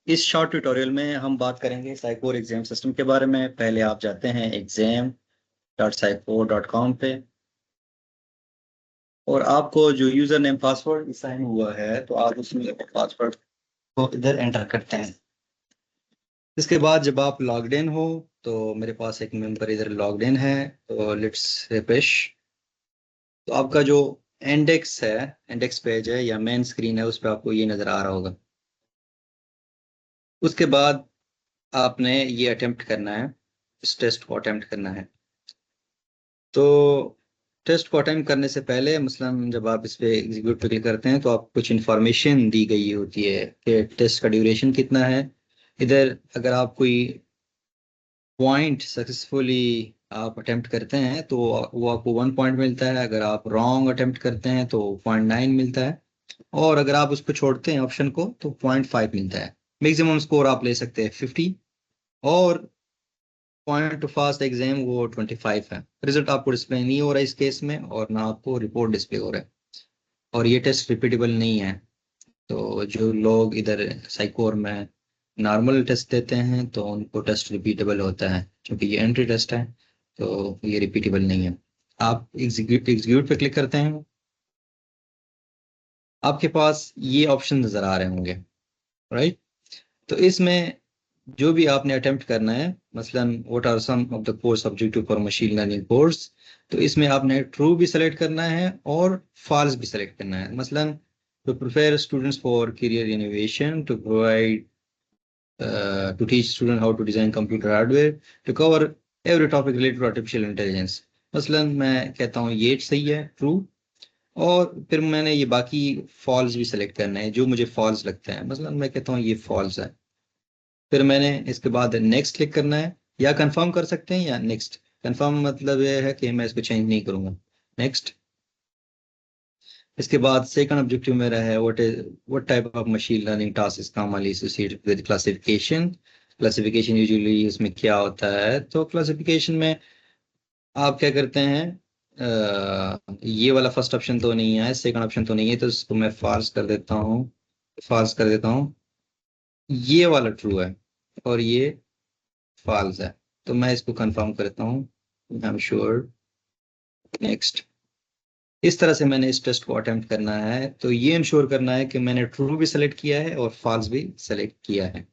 इस short tutorial में हम बात करेंगे साइकोर एग्जाम सिस्टम के बारे में। पहले आप जाते हैं exam.psychor.com पे और आपको जो यूजर नेम पासवर्ड साइन हुआ है तो आप उसमें पासवर्ड को इधर एंटर करते हैं। इसके बाद जब आप लॉग्ड इन हो तो मेरे पास एक मेंबर इधर लॉग्ड इन है, तो लेट्स रिफ्रेश। तो आपका जो इंडेक्स है, इंडेक्स पेज है या मेन स्क्रीन है, उस पर आपको ये नजर आ रहा होगा। उसके बाद आपने ये अटेम्प्ट करना है, इस टेस्ट को अटेम्प्ट करना है। तो टेस्ट को अटेम्प्ट करने से पहले मसलन जब आप इस पे एग्जीक्यूट पे क्लिक करते हैं तो आप कुछ इन्फॉर्मेशन दी गई होती है कि टेस्ट का ड्यूरेशन कितना है। इधर अगर आप कोई पॉइंट सक्सेसफुली आप अटेम्प्ट करते हैं तो वो आपको 1 पॉइंट मिलता है। अगर आप रॉन्ग अटेम्प्ट करते हैं तो 0.9 मिलता है। और अगर आप उसको छोड़ते हैं ऑप्शन को तो 0.5 मिलता है। मैक्सिमम स्कोर आप ले सकते हैं 50 और पॉइंट टू पास एग्जाम वो 25 है। रिजल्ट आपको डिस्प्ले नहीं हो रहा है इस केस में, और ना आपको रिपोर्ट डिस्प्ले हो रहा है। और ये टेस्ट रिपीटेबल नहीं है। तो जो लोग इधर साइकोर में नॉर्मल टेस्ट देते हैं तो उनको टेस्ट रिपीटेबल होता है, क्योंकि ये एंट्री टेस्ट है तो ये रिपीटेबल नहीं है। आप एग्जीक्यूट पे क्लिक करते हैं, आपके पास ये ऑप्शन नजर आ रहे होंगे, राइट। तो इसमें जो भी आपने अटेम्प्ट करना है, मसलन what are some of the course objective for machine learning course, तो इसमें आपने ट्रू भी सेलेक्ट करना है और फॉल्स भी सेलेक्ट करना है। मसलन to prepare students for career innovation, to provide to teach student how to design computer hardware, to cover every topic related to artificial intelligence। मसलन मैं कहता हूँ ये सही है, ट्रू। और फिर मैंने ये बाकी फॉल्स भी सेलेक्ट करना है, जो मुझे फॉल्स लगता है। मसलन मैं कहता हूँ ये फॉल्स है। फिर मैंने इसके बाद नेक्स्ट क्लिक करना है, या कंफर्म कर सकते हैं या नेक्स्ट। कंफर्म मतलब ये है कि मैं इसको चेंज नहीं करूंगा, नेक्स्ट। इसके बाद सेकंड ऑब्जेक्टिव मेरा है what type of machine learning task is commonly associated with classification. Classification usually उसमें क्या होता है, तो क्लासिफिकेशन में आप क्या करते हैं, ये वाला फर्स्ट ऑप्शन तो नहीं है, सेकंड ऑप्शन तो नहीं है, तो इसको मैं फॉल्स कर देता हूँ। फॉल्स कर देता हूँ, ये वाला ट्रू है और ये फॉल्स है। तो मैं इसको कंफर्म करता हूँ, आई एम श्योर, नेक्स्ट। इस तरह से मैंने इस टेस्ट को अटेम्प्ट करना है। तो ये इंश्योर करना है कि मैंने ट्रू भी सेलेक्ट किया है और फॉल्स भी सेलेक्ट किया है।